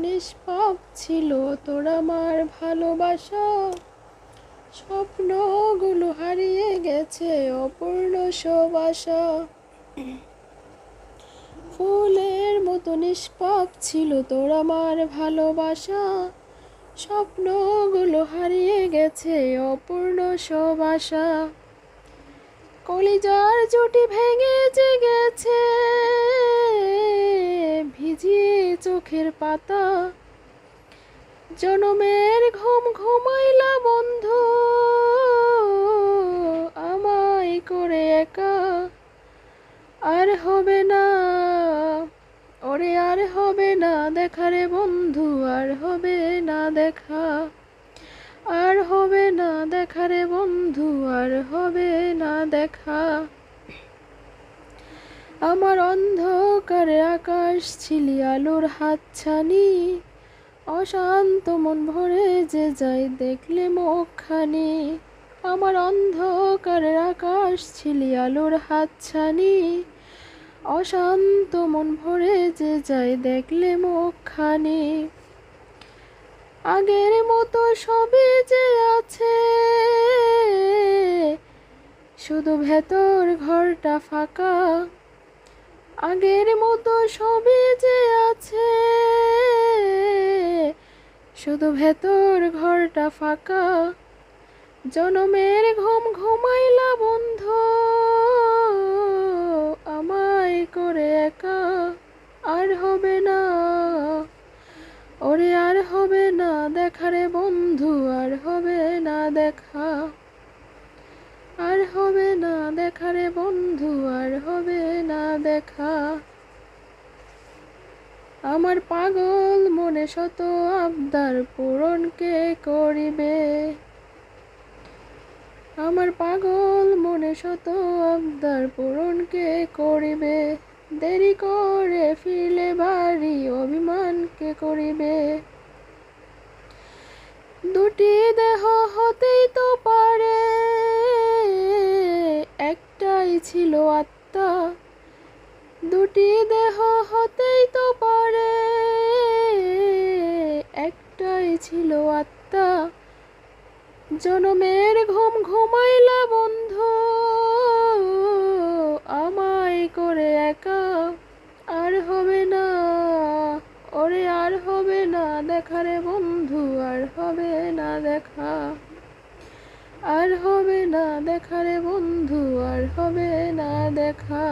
নিষ্পাপ ছিল তোর আমার ভালোবাসা। স্বপ্নগুলো হারিয়ে গেছে অপূর্ণ সব আশা। ফুলের মতো নিষ্পাপ ছিল তোর আমার ভালোবাসা। স্বপ্নগুলো হারিয়ে গেছে অপূর্ণ সব আশা। কলিজার জুটি ভেঙে যে গেছে ভিজিয়ে চোখের পাতা। জনমের ঘুম ঘুমাইলা বন্ধু আমায় করে একা। আর হবে না ওরে আর হবে না দেখা রে বন্ধু, আর হবে না দেখা। আর হবে না দেখা রে বন্ধু, আর হবে না দেখা। আমার অন্ধকারে আকাশ ছিলি আলোর হাতছানি। অশান্ত মন ভরে যে যায় দেখলে মুখখানি। আমার অন্ধকারের আকাশ ছিলি আলোর হাতছানি। অশান্ত মন ভরে যে যায় দেখলে মুখখানি। আগের মতো সবই যে আছে শুধু ভেতর ঘরটা ফাঁকা। আগের মতো সবই যে আছে শুধু ভেতর ঘরটা ফাঁকা। জনমের ঘুম ঘুমাইলা বন্ধু আমায় করে একা। আর হবে না ওরে আর হবে না দেখা রে বন্ধু, আর হবে না দেখা। আর হবে না দেখা রে বন্ধু, আর হবে না দেখা। আমার পাগল মনে শত আবদার পূরণ কে করিবে। আমার পাগল মনে শত আবদার পূরণ কে করিবে। দেরি করে ফিরলে বাড়ি অভিমান কে করিবে। দুটি দেহ হতেই তো পারে একটাই ছিল আত্মা। দুটি দেহ হতেই তো পারে একটাই ছিল আত্মা। জনমের ঘুম ঘুমাইলা বন্ধু আমায় করে একা। আর হবে না ওরে আর হবে না দেখা রে বন্ধু, আর হবে না দেখা। আর হবে না দেখা রে বন্ধু, আর হবে না দেখা।